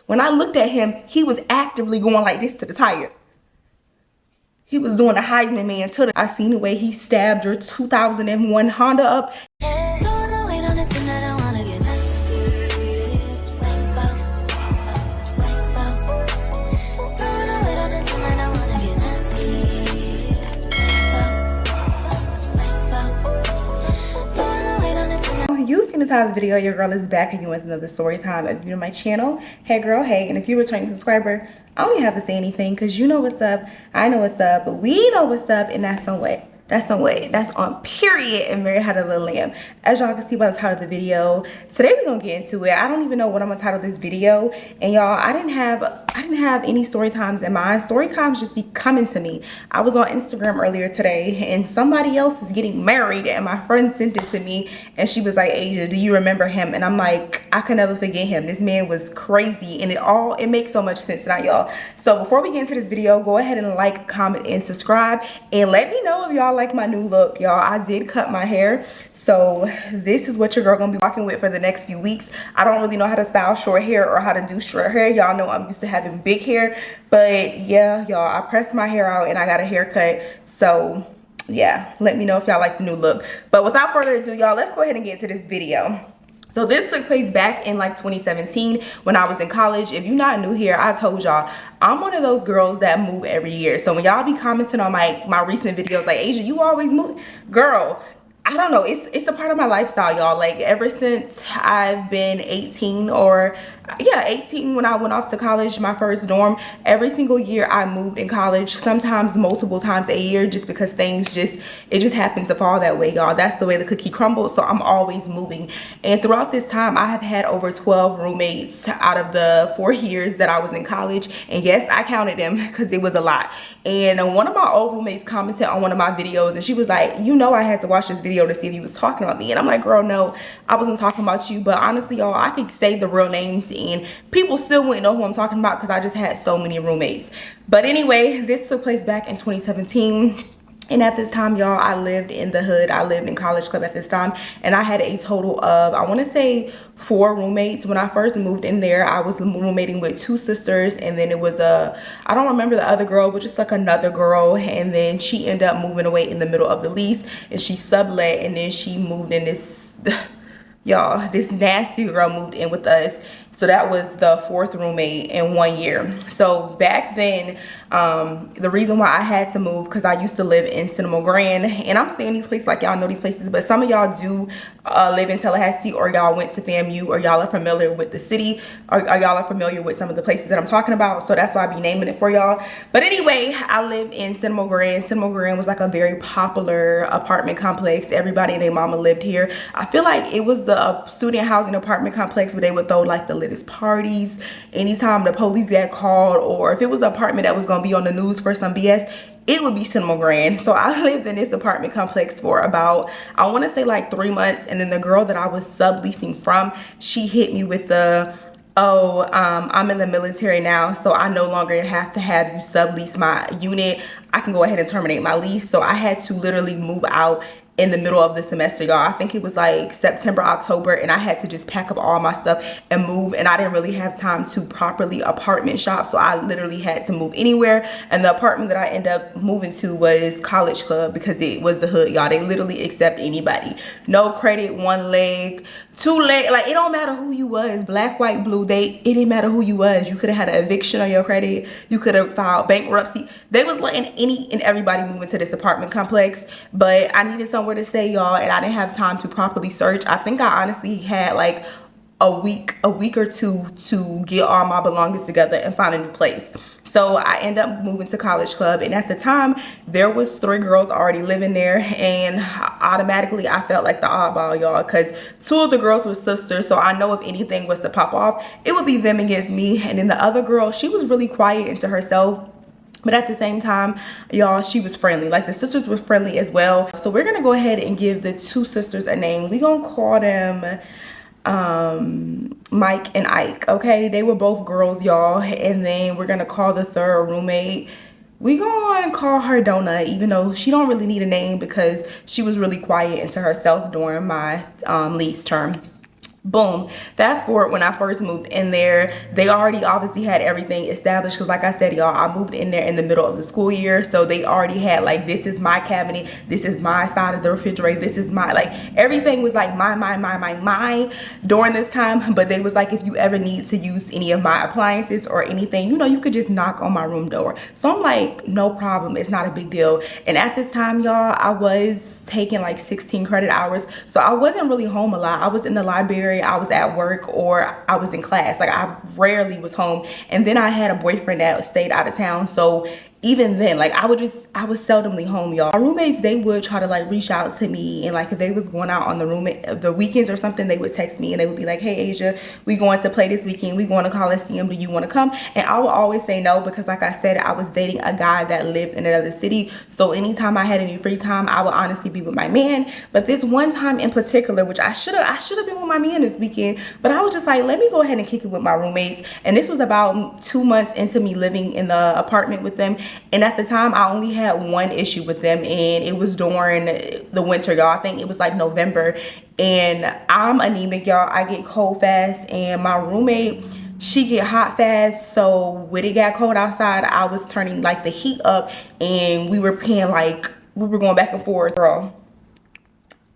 When I looked at him, he was actively going like this to the tire. He was doing the Heisman man to the. I seen the way he stabbed your 2001 Honda up. You've seen the title of the video. Your girl is back again with another story time. If you're new to my channel, hey girl, hey. And if you're a returning subscriber, I don't even have to say anything because you know what's up, I know what's up, we know what's up, and that's on way. That's on way. That's on period. And Mary had a little lamb. As y'all can see by the title of the video, today we're gonna get into it. I don't even know what I'm gonna title this video. And y'all, I didn't have any story times in mind. Story times just be coming to me. I was on Instagram earlier today and somebody else is getting married and my friend sent it to me and she was like, Asia, do you remember him? And I'm like, I can never forget him. This man was crazy and it makes so much sense now, y'all. So before we get into this video, go ahead and like, comment, and subscribe and let me know if y'all like my new look. Y'all, I did cut my hair, so this is what your girl gonna be rocking with for the next few weeks. I don't really know how to style short hair or how to do short hair. Y'all know I'm used to having big hair, but yeah, y'all, I pressed my hair out and I got a haircut. So yeah, let me know if y'all like the new look. But without further ado, y'all, let's go ahead and get into this video. So this took place back in like 2017 when I was in college. If you're not new here, I told y'all, I'm one of those girls that move every year. So when y'all be commenting on my recent videos like, Asia, you always move. Girl, I don't know, it's a part of my lifestyle, y'all. Like ever since I've been 18 or yeah, 18 when I went off to college, my first dorm, every single year I moved in college, sometimes multiple times a year, just because things it just happens to fall that way, y'all. That's the way the cookie crumbles. So I'm always moving. And throughout this time, I have had over 12 roommates out of the 4 years that I was in college. And yes, I counted them because it was a lot. And one of my old roommates commented on one of my videos and she was like, you know, I had to watch this video to see if you was talking about me. And I'm like, girl, no, I wasn't talking about you. But honestly, y'all, I could say the real names and people still wouldn't know who I'm talking about because I just had so many roommates. But anyway, this took place back in 2017. And at this time, y'all, I lived in the hood. I lived in College Club at this time. And I had a total of, I want to say 4 roommates. When I first moved in there, I was roommating with 2 sisters. And then it was I don't remember the other girl, but just like another girl. And then she ended up moving away in the middle of the lease. And she sublet. And then she moved in this, y'all, this nasty girl moved in with us. So that was the 4th roommate in 1 year. So back then, the reason why I had to move, because I used to live in Cinema Grand. And I'm saying these places like y'all know these places, but some of y'all do live in Tallahassee, or y'all went to FAMU, or y'all are familiar with the city, or y'all are familiar with some of the places that I'm talking about. So that's why I be naming it for y'all. But anyway, I lived in Cinema Grand. Cinema Grand was like a very popular apartment complex. Everybody and their mama lived here. I feel like it was the student housing apartment complex where they would throw like the latest parties anytime the police got called, or if it was an apartment that was gonna be on the news for some BS, it would be Cinema Grand. So I lived in this apartment complex for about, I want to say like 3 months. And then the girl that I was subleasing from, she hit me with the, oh, I'm in the military now, so I no longer have to have you sublease my unit. I can go ahead and terminate my lease. So I had to literally move out in the middle of the semester, y'all. I think it was like September, October, and I had to just pack up all my stuff and move, and I didn't really have time to properly apartment shop, so I literally had to move anywhere. And the apartment that I ended up moving to was College Club because it was the hood, y'all. They literally accept anybody. No credit, 1 leg, 2 leg, like it don't matter who you was, black, white, blue, it didn't matter who you was. You could have had an eviction on your credit, you could have filed bankruptcy. They was letting any and everybody move into this apartment complex, but I needed somewhere to stay, y'all, and I didn't have time to properly search. I think I honestly had like a week or two to get all my belongings together and find a new place. So I ended up moving to College Club, and at the time there was 3 girls already living there, and automatically I felt like the oddball, y'all, because 2 of the girls were sisters. So I know if anything was to pop off, it would be them against me. And then the other girl, she was really quiet into herself, but at the same time, y'all, she was friendly. Like the sisters were friendly as well. So we're gonna go ahead and give the 2 sisters a name. We gonna call them Mike and Ike, okay? They were both girls, y'all. And then we're gonna call the 3rd roommate, we gonna call her Donut, even though she don't really need a name because she was really quiet into herself during my lease term. Boom. Fast forward, when I first moved in there, they already obviously had everything established, because like I said, y'all, I moved in there in the middle of the school year, so they already had like, this is my cabinet, this is my side of the refrigerator, this is my, like, everything was like mine during this time. But they was like, if you ever need to use any of my appliances or anything, you know, you could just knock on my room door. So I'm like, no problem, it's not a big deal. And at this time, y'all, I was taking like 16 credit hours, so I wasn't really home a lot. I was in the library, I was at work, or I was in class. Like, I rarely was home. And then I had a boyfriend that stayed out of town, so even then, like, I was seldomly home, y'all. My roommates, they would try to like reach out to me, and like if they was going out on the weekends or something, they would text me and they would be like, hey Asia, we going to play this weekend, we going to Coliseum, do you want to come? And I would always say no, because like I said, I was dating a guy that lived in another city, so anytime I had any free time, I would honestly be with my man. But this one time in particular, which I should have been with my man this weekend, but I was just like, let me go ahead and kick it with my roommates. And this was about 2 months into me living in the apartment with them. And at the time, I only had one issue with them, and it was during the winter, y'all. I think it was like November, and I'm anemic, y'all. I get cold fast, and my roommate, she get hot fast. So when it got cold outside, I was turning like the heat up, and we were going back and forth. Girl,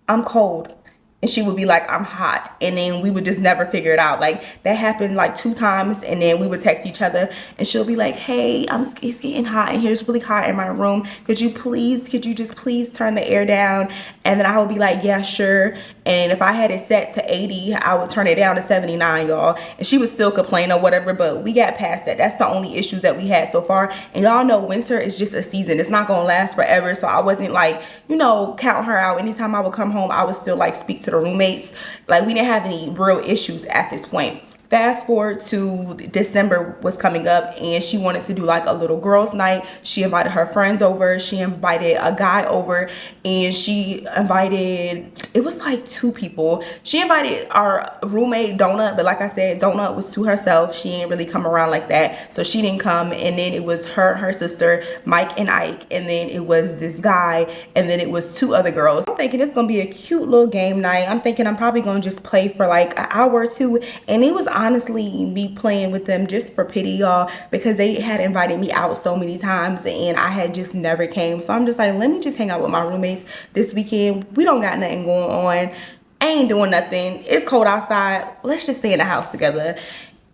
I'm cold. And she would be like, I'm hot. And then we would just never figure it out. Like, that happened like 2 times. And then we would text each other, and she'll be like, hey, it's getting hot in here. It's really hot in my room. Could you just please turn the air down? And then I would be like, yeah, sure. And if I had it set to 80, I would turn it down to 79, y'all. And she would still complain or whatever, but we got past that. That's the only issues that we had so far. And y'all know winter is just a season. It's not gonna last forever. So I wasn't like, you know, counting her out. Anytime I would come home, I would still like speak to the roommates. Like, we didn't have any real issues at this point. Fast forward to December was coming up, and she wanted to do like a little girls night. She invited her friends over, she invited a guy over, and she invited, it was like 2 people. She invited our roommate Donut, but like I said, Donut was to herself. She didn't really come around like that, so she didn't come. And then it was her sister, Mike and Ike, and then it was this guy, and then it was 2 other girls. I'm thinking it's gonna be a cute little game night. I'm thinking I'm probably gonna just play for like an hour or 2, and it was honestly me playing with them just for pity, y'all, because they had invited me out so many times and I had just never came. So I'm just like, let me just hang out with my roommates this weekend. We don't got nothing going on. I ain't doing nothing. It's cold outside. Let's just stay in the house together.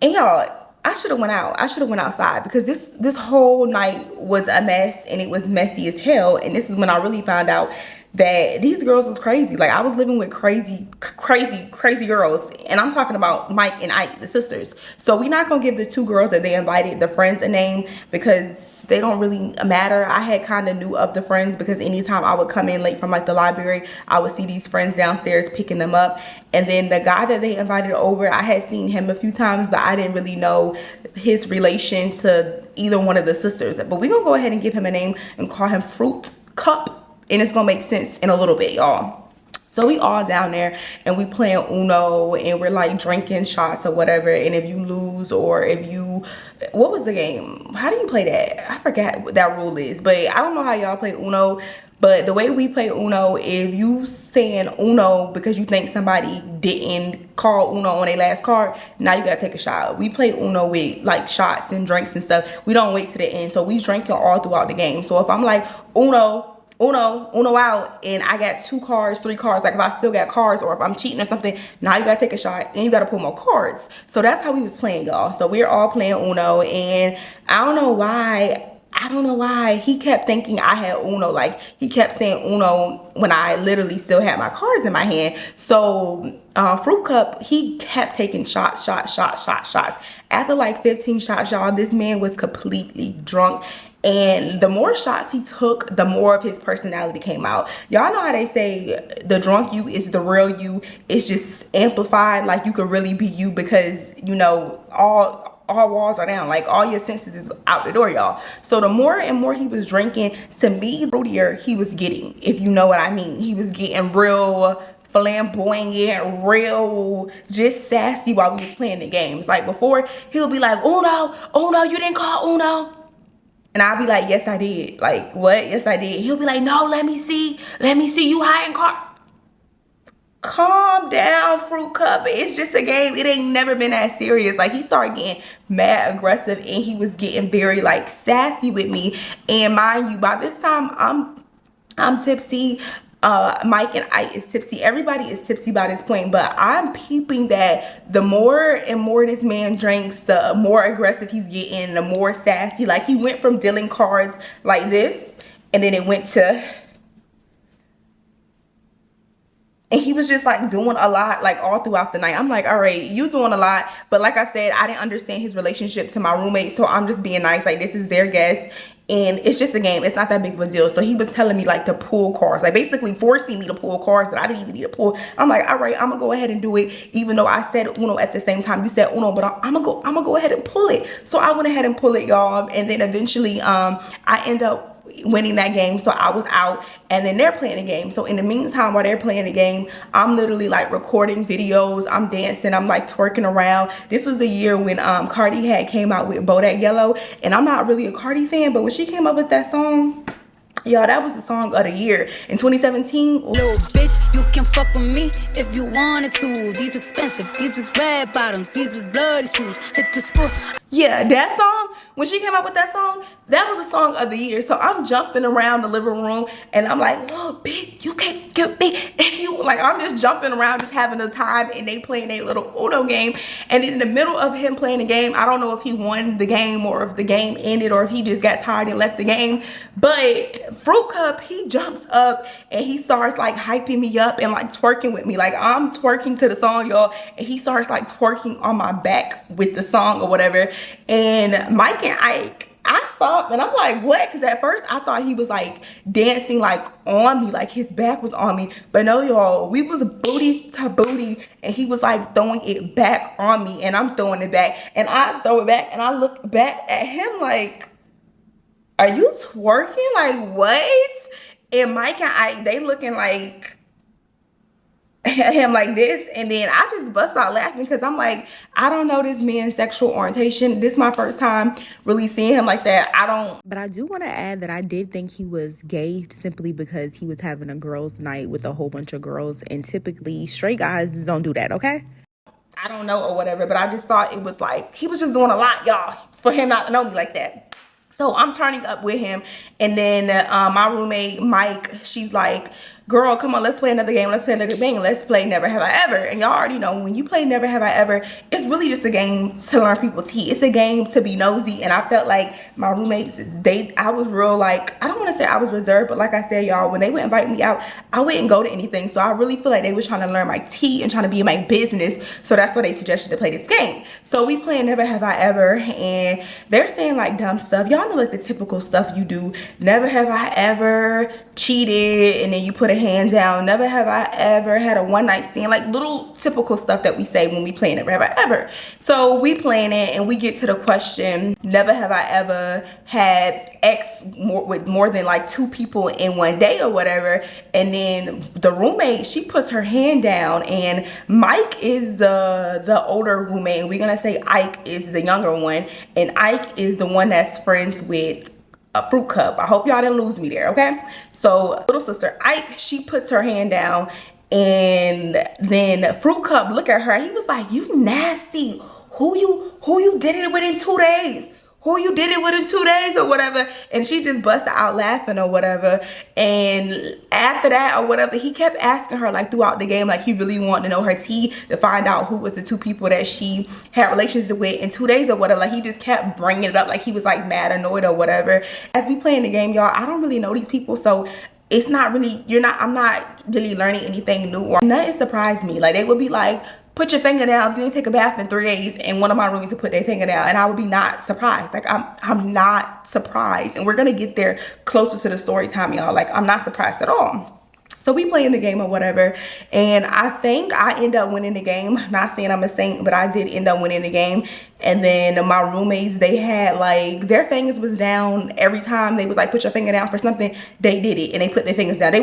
And y'all, I should have went out. I should have went outside, because this whole night was a mess, and it was messy as hell. And this is when I really found out that these girls was crazy. Like, I was living with crazy girls, and I'm talking about Mike and Ike, the sisters. So we're not gonna give the 2 girls that they invited, the friends, a name, because they don't really matter. I had kind of knew of the friends, because anytime I would come in late from like the library, I would see these friends downstairs picking them up. And then the guy that they invited over, I had seen him a few times, but I didn't really know his relation to either one of the sisters. But we're gonna go ahead and give him a name and call him Fruit Cup. And it's gonna make sense in a little bit, y'all. So we all down there, and we playing Uno, and we're like drinking shots or whatever. And if you lose, or if you, what was the game? How do you play that? I forgot what that rule is, but I don't know how y'all play Uno. But the way we play Uno, if you saying Uno because you think somebody didn't call Uno on their last card, now you gotta take a shot. We play Uno with like shots and drinks and stuff. We don't wait to the end. So we drinking all throughout the game. So if I'm like Uno out, and I got 2 cards, 3 cards, like if I still got cards, or if I'm cheating or something, now you gotta take a shot and you gotta pull more cards. So that's how we was playing, y'all. So we're all playing Uno, and I don't know why he kept thinking I had Uno. Like, he kept saying Uno when I literally still had my cards in my hand. So Fruit Cup, he kept taking shots. After like 15 shots, y'all, this man was completely drunk. And the more shots he took, the more of his personality came out. Y'all know how they say the drunk you is the real you. It's just amplified. Like, you could really be you, because, you know, all walls are down. Like, all your senses is out the door, y'all. So the more and more he was drinking, to me, the fruitier he was getting, if you know what I mean. He was getting real flamboyant, real just sassy while we was playing the games. Like, before, he'll be like, Uno, you didn't call Uno. And I'll be like, yes, I did. Like, what? Yes, I did. He'll be like, no, let me see you hiding calm down, Fruit Cup. It's just a game. It ain't never been that serious. Like, he started getting mad aggressive and he was getting very like sassy with me. And mind you, by this time I'm tipsy. Mike and I is tipsy. Everybody is tipsy by this point, but I'm peeping that the more and more this man drinks, the more aggressive he's getting, the more sassy. Like, he went from dealing cards like this, and then it went to, and he was just like doing a lot like all throughout the night. I'm like, all right, you doing a lot. But like I said, I didn't understand his relationship to my roommate, so I'm just being nice. Like, this is their guest and it's just a game. It's not that big of a deal. So he was telling me like to pull cards, like basically forcing me to pull cards that I didn't even need to pull. I'm like, all right, I'm gonna go ahead and do it, even though I said Uno at the same time. You said Uno, but I'm gonna go ahead and pull it. So I went ahead and pull it, y'all. And then eventually I end up winning that game, so I was out, and then they're playing a game. So in the meantime, while they're playing the game, I'm literally like recording videos, I'm dancing, I'm like twerking around. This was the year when Cardi had came out with Bodak Yellow, and I'm not really a Cardi fan, but when she came up with that song, y'all, that was the song of the year in 2017. Little bitch, you can fuck with me if you wanted to. These expensive, these is red bottoms, these is bloody shoes. Hit the school. Yeah, that song, when she came out with that song, that was a song of the year. So I'm jumping around the living room and I'm like, little bitch, you can't get me if you, like, I'm just jumping around, just having a time, and they playing a little Uno game. And in the middle of him playing the game, I don't know if he won the game or if the game ended or if he just got tired and left the game. But Fruit Cup, he jumps up and he starts like hyping me up and like twerking with me. Like, I'm twerking to the song, y'all, and he starts like twerking on my back with the song or whatever. And Mike and Ike, I stopped and I'm like, what? Because at first I thought he was like dancing like on me, like his back was on me. But no, y'all, we was booty to booty and he was like throwing it back on me and I'm throwing it back. And I throw it back and I look back at him like, are you twerking? Like, what? And Mike and Ike, they looking like him like this, and then I just bust out laughing because I'm like, I don't know this man's sexual orientation. This is my first time really seeing him like that. But I do want to add that I did think he was gay simply because he was having a girls' night with a whole bunch of girls, and typically straight guys don't do that, okay? I don't know or whatever, but I just thought it was like, he was just doing a lot, y'all, for him not to know me like that. So I'm turning up with him, and then my roommate, Mike, she's like, girl, come on, let's play another game. Let's play another game. Let's play Never Have I Ever. And y'all already know, when you play Never Have I Ever, it's really just a game to learn people's tea. It's a game to be nosy. And I felt like my roommates, I was real, like, I don't want to say I was reserved, but like I said, y'all, when they would invite me out, I wouldn't go to anything. So I really feel like they was trying to learn my tea and trying to be in my business. So that's why they suggested to play this game. So we playing Never Have I Ever, and they're saying like dumb stuff. Y'all know like the typical stuff you do. Never have I ever cheated, and then you put a hand down. Never have I ever had a one-night stand. Like little typical stuff that we say when we play Never Have I Ever. So we playing it, and we get to the question, never have I ever had X with more than like 2 people in one day or whatever. And then the roommate, she puts her hand down, and Mike is the older roommate, and we're gonna say Ike is the younger one, and Ike is the one that's friends with a Fruit Cup. I hope y'all didn't lose me there, okay? So little sister Ike, she puts her hand down, and then Fruit Cup look at her. He was like, you nasty. Who you did it with in 2 days? Who you did it with in 2 days or whatever? And she just busted out laughing or whatever. And after that or whatever, he kept asking her like throughout the game, like he really wanted to know her tea to find out who was the 2 people that she had relations with in 2 days or whatever. Like he just kept bringing it up like he was like mad, annoyed or whatever. As we playing the game, y'all, I don't really know these people, so it's not really, I'm not really learning anything new or nothing surprised me. Like they would be like, put your finger down if you didn't take a bath in 3 days, and one of my roomies would put their finger down, and I would be not surprised. Like I'm not surprised, and we're gonna get there closer to the story time, y'all. Like I'm not surprised at all. So we playing the game or whatever, and I think I end up winning the game. Not saying I'm a saint, but I did end up winning the game. And then my roommates, they had like, their fingers was down every time they was like, put your finger down for something. They did it, and they put their fingers down. They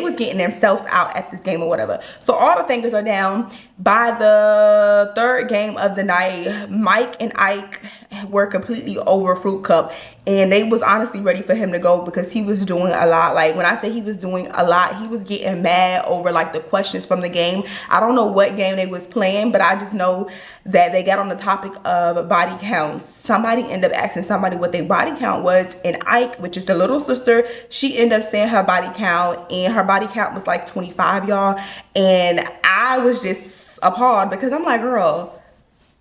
was getting themselves out at this game or whatever. So all the fingers are down. By the 3rd game of the night, Mike and Ike were completely over Fruit Cup, and they was honestly ready for him to go because he was doing a lot. Like, when I say he was doing a lot, he was getting mad over like the questions from the game. I don't know what game they was playing, but I just know that they got on the topic of body counts. Somebody ended up asking somebody what their body count was, and Ike, which is the little sister, she ended up saying her body count, and her body count was like 25, y'all. And I was just appalled because I'm like, girl,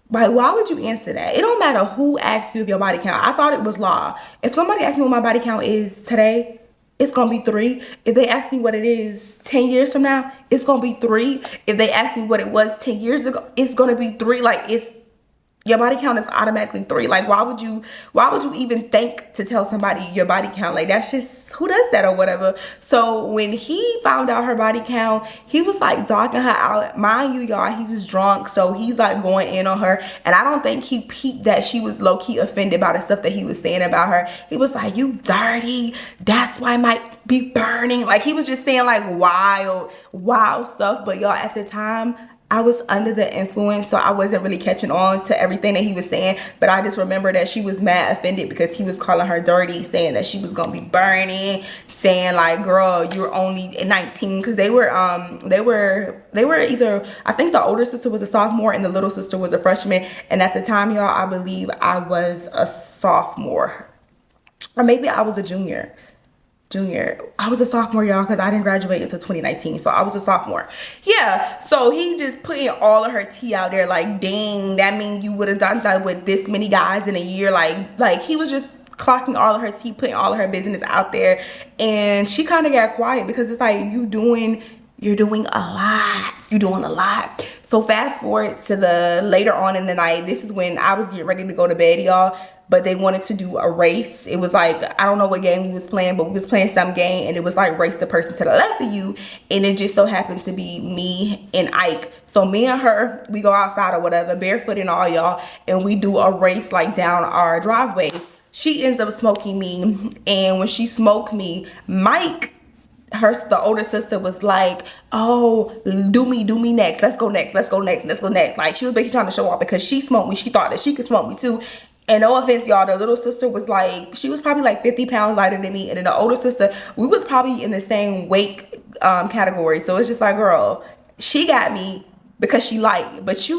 like, why would you answer that? It don't matter who asks you if your body count. I thought it was law. If somebody asks me what my body count is today, it's gonna be 3. If they ask me what it is 10 years from now, it's gonna be 3. If they ask me what it was 10 years ago, it's gonna be 3. Like, it's, your body count is automatically 3. Like, why would you even think to tell somebody your body count? Like, that's just, who does that or whatever? So when he found out her body count, he was like dogging her out. Mind you, y'all, he's just drunk, so he's like going in on her, and I don't think he peeped that she was low-key offended by the stuff that he was saying about her. He was like, you dirty, that's why I might be burning. Like, he was just saying like wild stuff. But y'all, at the time, I was under the influence, so I wasn't really catching on to everything that he was saying. But I just remember that she was mad offended because he was calling her dirty, saying that she was gonna be burning, saying like, girl, you're only 19, because they were either, I think the older sister was a sophomore and the little sister was a freshman. And at the time, y'all, I believe I was a sophomore, or maybe I was a junior. I was a sophomore, y'all, because I didn't graduate until 2019, so I was a sophomore. Yeah, so he's just putting all of her tea out there. Like, dang, that means you would have done that with this many guys in a year. Like he was just clocking all of her tea, putting all of her business out there. And she kind of got quiet because it's like, you're doing a lot. You're doing a lot. So fast forward to the later on in the night. This is when I was getting ready to go to bed, y'all. But they wanted to do a race. It was like, I don't know what game we was playing, but we was playing some game, and it was like race the person to the left of you. And it just so happened to be me and Ike. So me and her, we go outside or whatever, barefoot and all, y'all, and we do a race like down our driveway. She ends up smoking me, and when she smoked me, Mike, the older sister, was like, oh, do me next, let's go next. Like, she was basically trying to show off because she smoked me. She thought that she could smoke me too. And no offense, y'all, the little sister was like, she was probably like 50 pounds lighter than me. And then the older sister, we was probably in the same weight category. So it's just like, girl, she got me because she light, but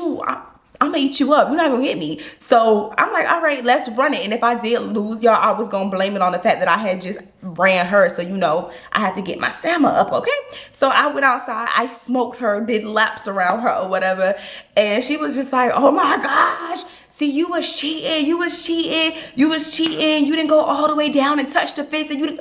I'm gonna eat you up. You're not gonna get me. So I'm like, all right, let's run it. And if I did lose, y'all, I was gonna blame it on the fact that I had just ran her. So, you know, I had to get my stamina up, okay? So I went outside, I smoked her, did laps around her or whatever. And she was just like, oh my gosh, see, you was cheating. You didn't go all the way down and touch the face. And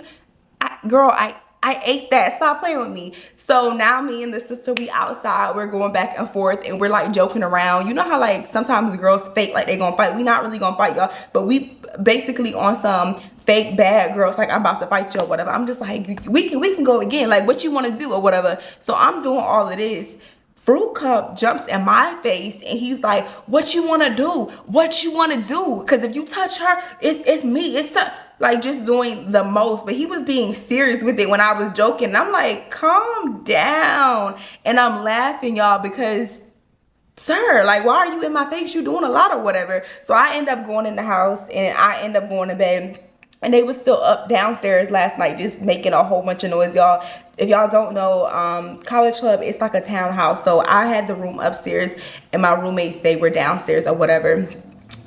I ate that. Stop playing with me. So now me and the sister, we outside. We're going back and forth, and we're like joking around. You know how like sometimes girls fake like they gonna fight. We not really gonna fight, y'all. But we basically on some fake bad girls, like I'm about to fight you or whatever. I'm just like, we can go again. Like, what you want to do or whatever. So I'm doing all of this. Fruit Cup jumps in my face, and he's like, what you want to do? Because if you touch her, it's me. It's like just doing the most. But he was being serious with it when I was joking. And I'm like, calm down. And I'm laughing, y'all, because, sir, like, why are you in my face? You doing a lot or whatever. So I end up going in the house, and I end up going to bed. And they was still up downstairs last night just making a whole bunch of noise, y'all. If y'all don't know, College Club, it's like a townhouse. So I had the room upstairs, and my roommates, they were downstairs or whatever.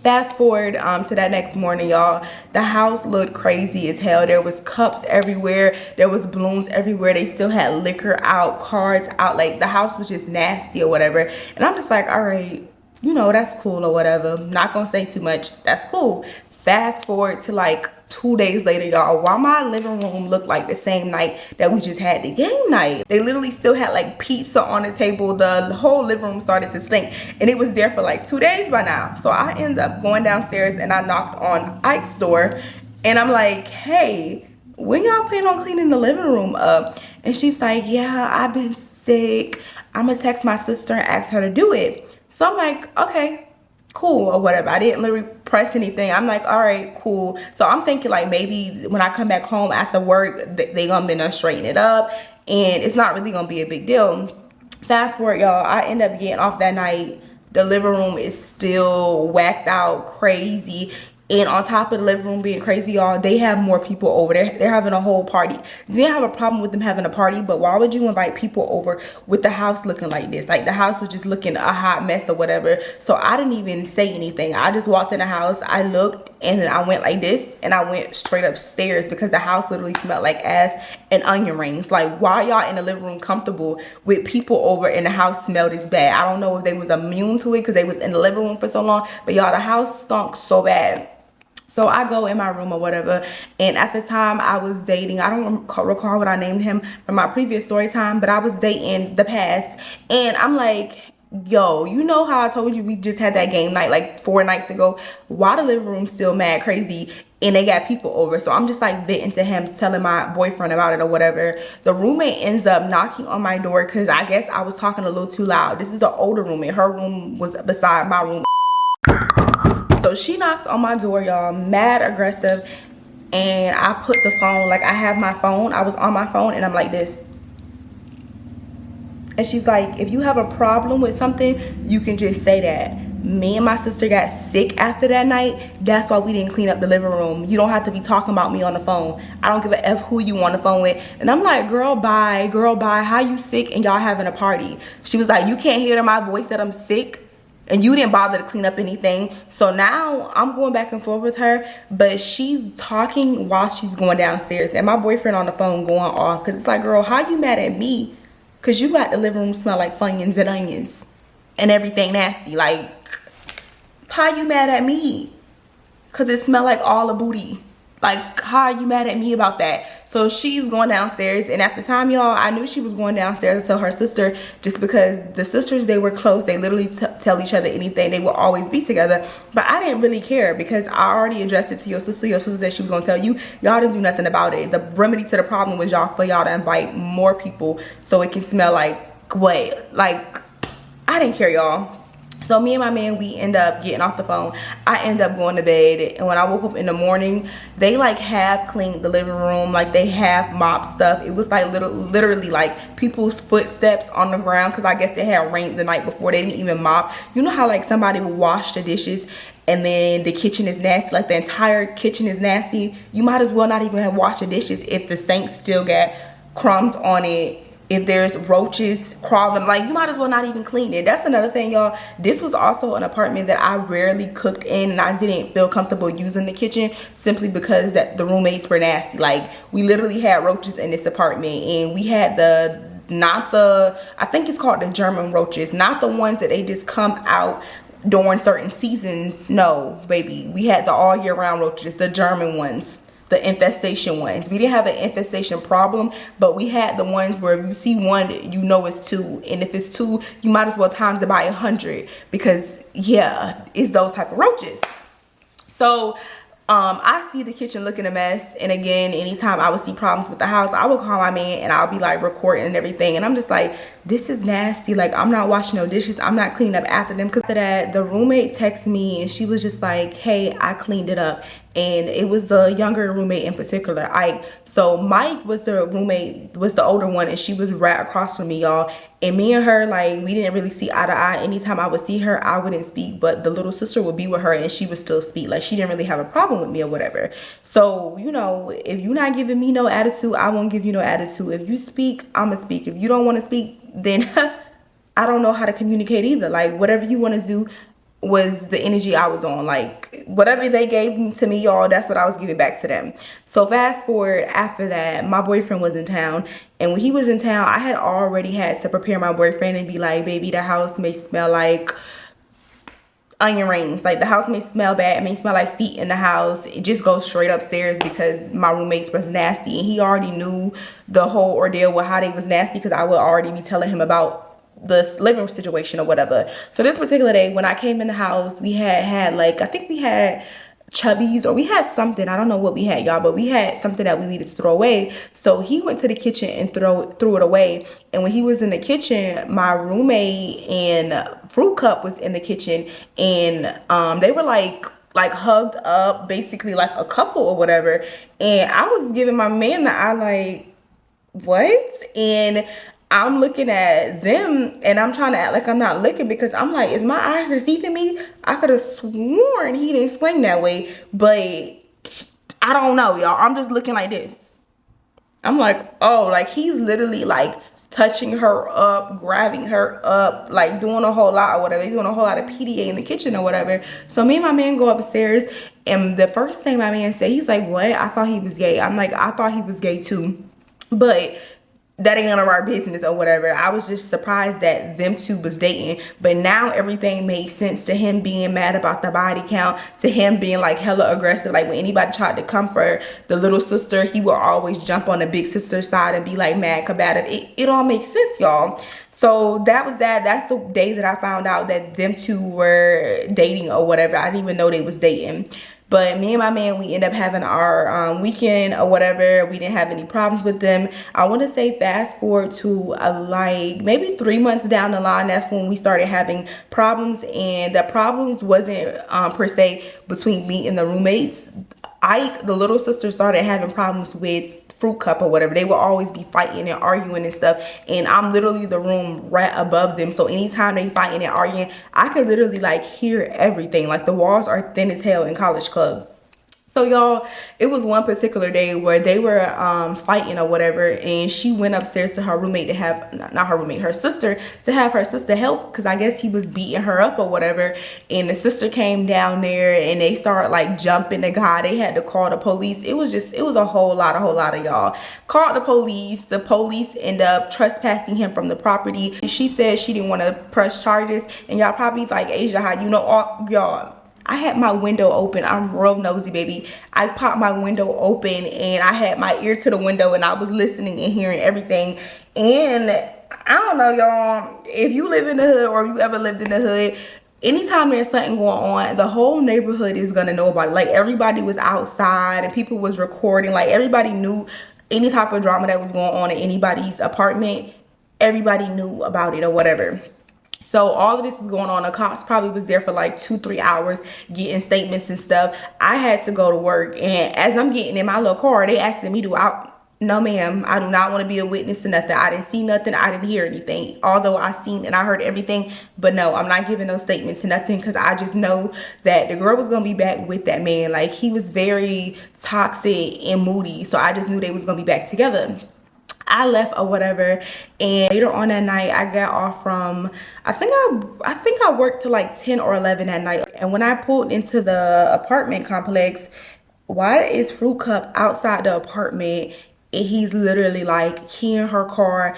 Fast forward to that next morning, y'all. The house looked crazy as hell. There was cups everywhere. There was balloons everywhere. They still had liquor out, cards out. Like, the house was just nasty or whatever. And I'm just like, all right, you know, that's cool or whatever. Not gonna say too much. That's cool. Fast forward to like 2 days later, y'all, while my living room looked like the same night that we just had the game night. They literally still had like pizza on the table. The whole living room started to stink, and it was there for like 2 days by now. So I ended up going downstairs, and I knocked on Ike's door, and I'm like, hey, when y'all plan on cleaning the living room up? And she's like, yeah, I've been sick. I'm gonna text my sister and ask her to do it. So I'm like, okay, cool or whatever. I didn't literally press anything. I'm like, all right, cool. So I'm thinking like maybe when I come back home after work, they gonna be done straighten it up, and it's not really gonna be a big deal. Fast forward, y'all, I end up getting off that night. the living room is still whacked out crazy. And on top of the living room being crazy, y'all, they have more people over there. They're having a whole party. Didn't have a problem with them having a party, but why would you invite people over with the house looking like this? Like, the house was just looking a hot mess or whatever. So I didn't even say anything. I just walked in the house, I looked, and then I went like this, and I went straight upstairs because the house literally smelled like ass and onion rings. Like, why y'all in the living room comfortable with people over and the house smelled this bad? I don't know if they was immune to it because they was in the living room for so long, but y'all, the house stunk so bad. So I go in my room or whatever, and at the time I was dating, I don't recall what I named him from my previous story time, but I was dating the past, and I'm like, yo, you know how I told you we just had that game night like 4 nights ago? Why the living room still mad crazy and they got people over? So I'm just like venting to him, telling my boyfriend about it or whatever. The roommate ends up knocking on my door because I guess I was talking a little too loud. This is the older roommate. Her room was beside my room. So she knocks on my door, y'all, mad aggressive, and I put the phone, like I have my phone, I was on my phone, and I'm like this. And she's like, if you have a problem with something, you can just say that. Me and my sister got sick after that night. That's why we didn't clean up the living room. You don't have to be talking about me on the phone. I don't give a F who you on the phone with. And I'm like, girl, bye, how you sick and y'all having a party? She was like, you can't hear my voice that I'm sick? And you didn't bother to clean up anything. So now I'm going back and forth with her, but she's talking while she's going downstairs, and my boyfriend on the phone going off, because it's like, girl, how you mad at me? Because you got the living room smell like Funyuns and onions and everything nasty. Like, how you mad at me? Because it smelled like all the booty. Like, how are you mad at me about that? So she's going downstairs, and at the time, y'all, I knew she was going downstairs to tell her sister, just because the sisters, they were close. They literally tell each other anything. They will always be together. But I didn't really care because I already addressed it to your sister. Your sister said she was going to tell you. Y'all didn't do nothing about it. The remedy to the problem was for y'all to invite more people so it can smell like what? Like, I didn't care, y'all. So me and my man, we end up getting off the phone. I end up going to bed, and when I woke up in the morning, they like half cleaned the living room, like they half mopped stuff. It was like literally like people's footsteps on the ground, because I guess it had rained the night before. They didn't even mop. You know how like somebody would wash the dishes and then the kitchen is nasty, like the entire kitchen is nasty? You might as well not even have washed the dishes if the sink still got crumbs on it. If there's roaches crawling, like, you might as well not even clean it. That's another thing, y'all. This was also an apartment that I rarely cooked in, and I didn't feel comfortable using the kitchen simply because that the roommates were nasty. Like, we literally had roaches in this apartment, and we had I think it's called the German roaches, not the ones that they just come out during certain seasons. No, baby, we had the all year round roaches, the German ones, the infestation ones. We didn't have an infestation problem, but we had the ones where if you see one, you know it's two, and if it's two, you might as well times it by 100, because yeah, it's those type of roaches. So I see the kitchen looking a mess, and again, anytime I would see problems with the house, I would call my man and I'll be like recording and everything, and I'm just like, this is nasty. Like, I'm not washing no dishes, I'm not cleaning up after them. Because after that, the roommate texted me and she was just like, hey, I cleaned it up. And it was the younger roommate in particular, Ike. So Mike was the roommate, was the older one, and she was right across from me, y'all. And me and her, like, we didn't really see eye to eye. Anytime I would see her, I wouldn't speak, but the little sister would be with her and she would still speak. Like, she didn't really have a problem with me or whatever. So, you know, if you're not giving me no attitude, I won't give you no attitude. If you speak, I'ma speak. If you don't want to speak, then I don't know how to communicate either. Like, whatever you want to do was the energy I was on. Like, whatever they gave to me, y'all, that's what I was giving back to them. So fast forward, after that, my boyfriend was in town, and when he was in town, I had already had to prepare my boyfriend and be like, baby, the house may smell like onion rings. Like, the house may smell bad, it may smell like feet in the house. It just goes straight upstairs because my roommates was nasty, and he already knew the whole ordeal with how they was nasty, because I would already be telling him about the living room situation or whatever. So this particular day, when I came in the house, we had like, I think we had Chubbies, or we had something, I don't know what we had, y'all, but we had something that we needed to throw away. So he went to the kitchen and threw it away. And when he was in the kitchen, my roommate and Fruit Cup was in the kitchen, and they were like hugged up, basically like a couple or whatever. And I was giving my man the eye like, what? And I'm looking at them and I'm trying to act like I'm not looking because I'm like, is my eyes deceiving me? I could have sworn he didn't swing that way, but I don't know, y'all. I'm just looking like this. I'm like, oh, like he's literally like touching her up, grabbing her up, like doing a whole lot or whatever. They doing a whole lot of PDA in the kitchen or whatever. So me and my man go upstairs, and the first thing my man said, he's like, what? I thought he was gay. I'm like, I thought he was gay too. But that ain't none of our business or whatever. I was just surprised that them two was dating. But now everything makes sense, to him being mad about the body count, to him being like hella aggressive. Like when anybody tried to comfort the little sister, he would always jump on the big sister's side and be like mad combative. It all makes sense, y'all. So that was that. That's the day that I found out that them two were dating or whatever. I didn't even know they was dating. But me and my man, we end up having our weekend or whatever. We didn't have any problems with them. I want to say fast forward to like maybe 3 months down the line. That's when we started having problems. And the problems wasn't per se between me and the roommates. Ike, the little sister, started having problems with Fruit Cup or whatever. They will always be fighting and arguing and stuff, and I'm literally the room right above them, so anytime they fighting and arguing, I could literally like hear everything. Like the walls are thin as hell in College Club. So y'all, it was one particular day where they were fighting or whatever, and she went upstairs to her roommate to have, not her roommate, her sister, to have her sister help, because I guess he was beating her up or whatever. And the sister came down there and they started like jumping the guy. They had to call the police. It was a whole lot of y'all. Called the police. The police end up trespassing him from the property. She said she didn't want to press charges, and y'all probably like, Asia, how you know all y'all. I had my window open. I'm real nosy, baby. I popped my window open and I had my ear to the window and I was listening and hearing everything. And I don't know, y'all, if you live in the hood or you ever lived in the hood, anytime there's something going on, the whole neighborhood is gonna know about it. Like everybody was outside and people was recording. Like everybody knew any type of drama that was going on in anybody's apartment. Everybody knew about it or whatever. So all of this is going on. The cops probably was there for like 2-3 hours getting statements and stuff. I had to go to work, and as I'm getting in my little car, they asking me no ma'am, I do not want to be a witness to nothing. I didn't see nothing. I didn't hear anything. Although I seen and I heard everything, but no, I'm not giving no statement to nothing, because I just know that the girl was going to be back with that man. Like he was very toxic and moody. So I just knew they was going to be back together. I left or whatever, and later on that night I got off from, I think I worked till like 10 or 11 at night. And when I pulled into the apartment complex, why is Fruit Cup outside the apartment and he's literally like keying her car,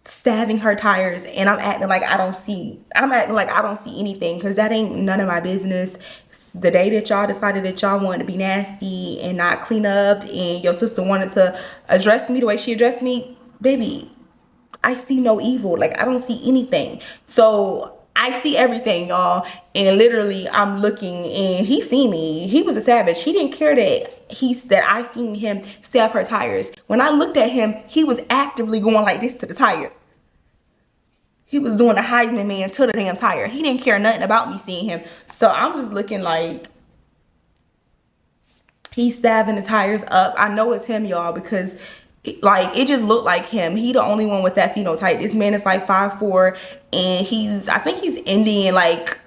stabbing her tires, and I'm acting like I don't see anything, because that ain't none of my business. The day that y'all decided that y'all wanted to be nasty and not clean up, and your sister wanted to address me the way she addressed me, baby, I see no evil. Like I don't see anything. So I see everything, y'all, and literally I'm looking and he seen me. He was a savage. He didn't care that I seen him stab her tires. When I looked at him, he was actively going like this to the tire. He was doing the Heisman man to the damn tire. He didn't care nothing about me seeing him. So I'm just looking like he's stabbing the tires up. I know it's him, y'all, because like it just looked like him. He the only one with that phenotype. This man is like 5'4", and I think he's Indian. Like,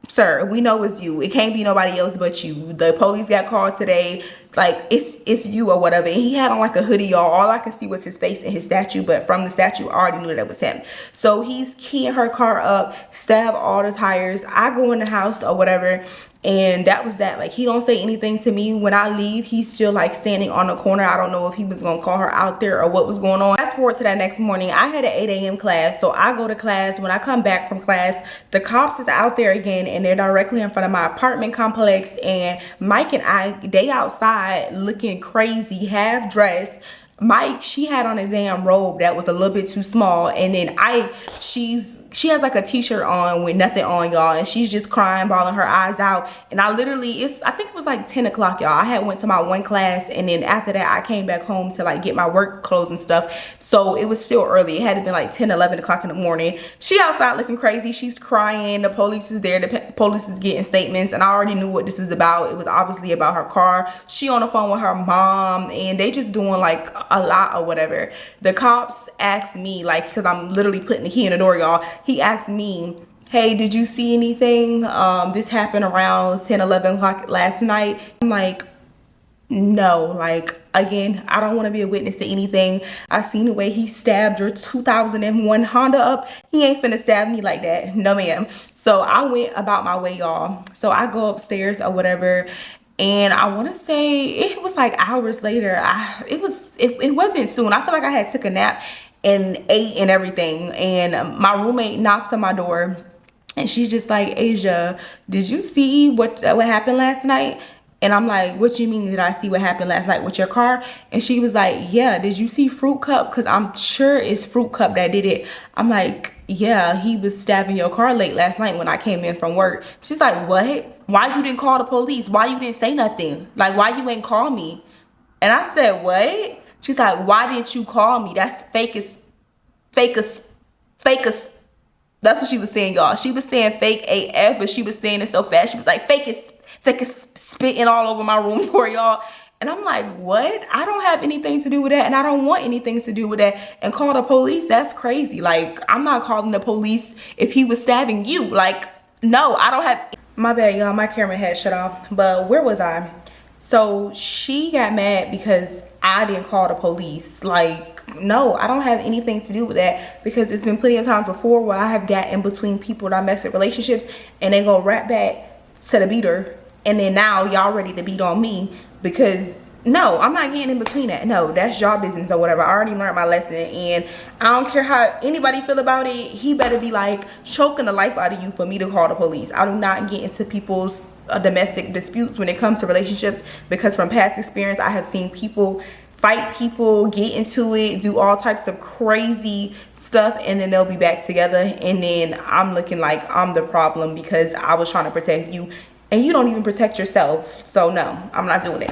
sir, we know it's you. It can't be nobody else but you. The police got called today. Like it's you or whatever. And he had on like a hoodie, y'all. All I could see was his face and his statue, but from the statue I already knew that was him. So he's keying her car up, stab all the tires. I go in the house or whatever, and that was that. Like he don't say anything to me. When I leave, he's still like standing on the corner. I don't know if he was gonna call her out there or what was going on. Fast forward to that next morning, I had an 8 a.m. class, so I go to class. When I come back from class, the cops is out there again, and they're directly in front of my apartment complex, and Mike and I, they outside looking crazy, half dressed. Mike, she had on a damn robe that was a little bit too small, and then she's she has like a t-shirt on with nothing on, y'all, and she's just crying, bawling her eyes out. And I literally, I think it was like 10 o'clock, y'all. I had went to my one class, and then after that I came back home to like get my work clothes and stuff, so it was still early. It had to be like 10, 11 o'clock in the morning. She outside looking crazy, she's crying, the police is there, the police is getting statements, and I already knew what this was about. It was obviously about her car. She on the phone with her mom, and they just doing like a lot or whatever. The cops asked me, like, because I'm literally putting the key in the door, y'all. He asked me, hey, did you see anything? This happened around 10, 11 o'clock last night. I'm like, no, like, again, I don't want to be a witness to anything. I seen the way he stabbed your 2001 Honda up. He ain't finna stab me like that. No, ma'am. So I went about my way, y'all. So I go upstairs or whatever, and I want to say it was like hours later. It wasn't soon. I feel like I had took a nap and ate and everything, and my roommate knocks on my door, and she's just like, Asia, did you see what happened last night? And I'm like, what you mean, did I see what happened last night with your car? And she was like, yeah, did you see Fruit Cup? Because I'm sure it's Fruit Cup that did it. I'm like, yeah, he was stabbing your car late last night when I came in from work. She's like, what? Why you didn't call the police? Why you didn't say nothing? Like, why you ain't call me? And I said, what? She's like, why didn't you call me? That's fake as. That's what she was saying, y'all. She was saying fake AF, but she was saying it so fast. She was like, fake as spitting all over my room for y'all. And I'm like, what? I don't have anything to do with that, and I don't want anything to do with that. And call the police? That's crazy. Like, I'm not calling the police if he was stabbing you. Like, no, I don't have. My bad, y'all. My camera had shut off. But where was I? So she got mad because I didn't call the police. Like, no, I don't have anything to do with that, because it's been plenty of times before where I have got in between people that I mess with relationships, and they go right back to the beater, and then now y'all ready to beat on me. Because no, I'm not getting in between that. No, that's y'all business or whatever. I already learned my lesson, and I don't care how anybody feel about it. He better be like choking the life out of you for me to call the police. I do not get into people's domestic disputes when it comes to relationships, because from past experience I have seen people fight people, get into it, do all types of crazy stuff, and then they'll be back together, and then I'm looking like I'm the problem because I was trying to protect you and you don't even protect yourself. So no, I'm not doing it.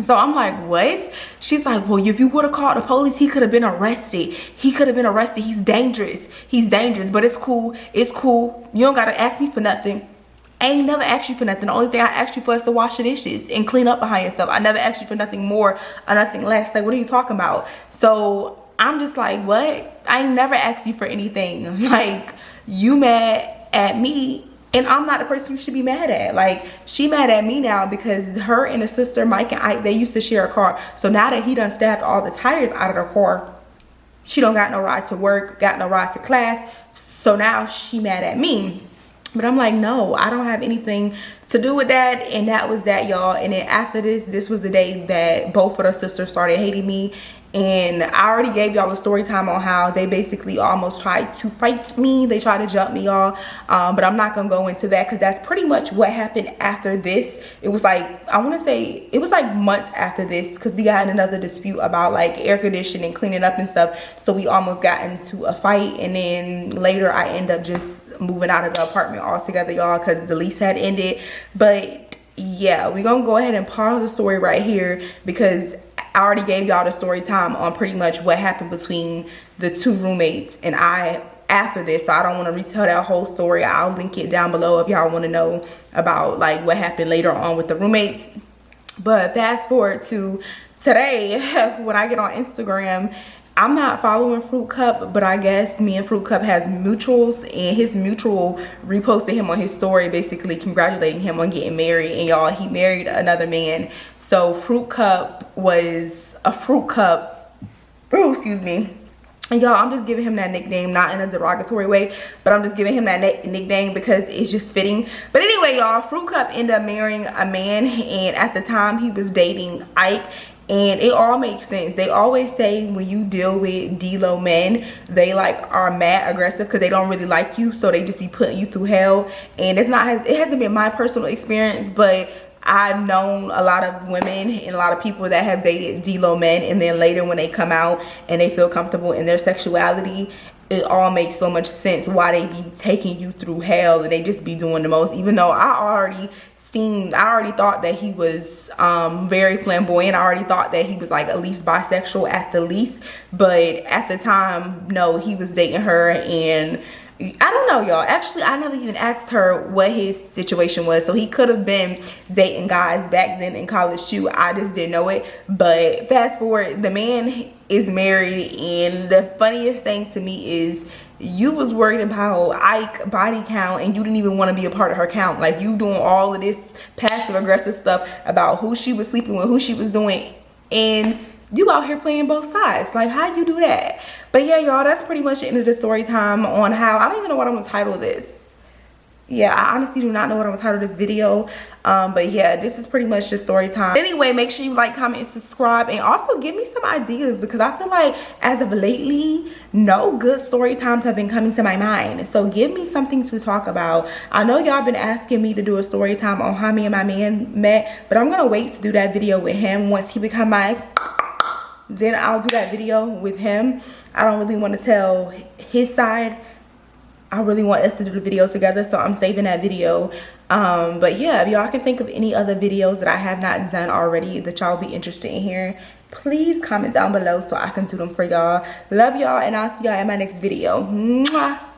So I'm like, what? She's like, well, if you would have called the police, he could have been arrested. He could have been arrested. He's dangerous. He's dangerous, but it's cool. It's cool. You don't got to ask me for nothing. I ain't never asked you for nothing. The only thing I asked you for is to wash the dishes and clean up behind yourself. I never asked you for nothing more or nothing less. Like, what are you talking about? So I'm just like, what? I ain't never asked you for anything. Like, you mad at me, and I'm not the person you should be mad at. Like, she mad at me now because her and her sister, Mike and Ike, they used to share a car. So now that he done stabbed all the tires out of the car, she don't got no ride to work, got no ride to class. So now she mad at me. But I'm like, no, I don't have anything to do with that. And that was that, y'all. And then after this was the day that both of their sisters started hating me. And I already gave y'all a story time on how they basically almost tried to fight me. They tried to jump me, y'all. But I'm not going to go into that, because that's pretty much what happened after this. It was like, I want to say, it was like months after this, because we got in another dispute about like air conditioning, cleaning up and stuff. So we almost got into a fight. And then later I end up just moving out of the apartment altogether, y'all, because the lease had ended. But yeah, we're gonna go ahead and pause the story right here, because I already gave y'all the story time on pretty much what happened between the two roommates and I after this. So I don't want to retell that whole story. I'll link it down below if y'all want to know about like what happened later on with the roommates. But fast forward to today, when I get on Instagram, I'm not following Fruit Cup, but I guess me and Fruit Cup has mutuals, and his mutual reposted him on his story, basically congratulating him on getting married. And y'all, he married another man. So Fruit Cup was a Fruit Cup. Oh, excuse me. And y'all, I'm just giving him that nickname, not in a derogatory way, but I'm just giving him that nickname because it's just fitting. But anyway, y'all, Fruit Cup ended up marrying a man, and at the time he was dating Ike. And it all makes sense. They always say when you deal with D-Lo men, they like are mad aggressive because they don't really like you, so they just be putting you through hell. And it hasn't been my personal experience, but I've known a lot of women and a lot of people that have dated D-Lo men, and then later when they come out and they feel comfortable in their sexuality, it all makes so much sense why they be taking you through hell and they just be doing the most. Even though I already thought that he was very flamboyant. I already thought that he was like at least bisexual at the least, but at the time, no, he was dating her. And I don't know, y'all. Actually, I never even asked her what his situation was. So he could have been dating guys back then in college too. I just didn't know it. But fast forward, the man is married, and the funniest thing to me is you was worried about Ike body count and you didn't even want to be a part of her count. Like, you doing all of this passive aggressive stuff about who she was sleeping with, who she was doing, and you out here playing both sides. Like, how you do that? But yeah, y'all, that's pretty much the end of the story time on how, I don't even know what I'm gonna title this. Yeah, I honestly do not know what I'm gonna title this video. But yeah, this is pretty much just story time. Anyway, make sure you like, comment, and subscribe, and also give me some ideas, because I feel like as of lately, no good story times have been coming to my mind. So give me something to talk about. I know y'all been asking me to do a story time on how me and my man met, but I'm gonna wait to do that video with him. Once he become my, then I'll do that video with him. I don't really want to tell his side. I really want us to do the video together, so I'm saving that video. But yeah, if y'all can think of any other videos that I have not done already that y'all be interested in hearing, please comment down below so I can do them for y'all. Love y'all, and I'll see y'all in my next video. Mwah.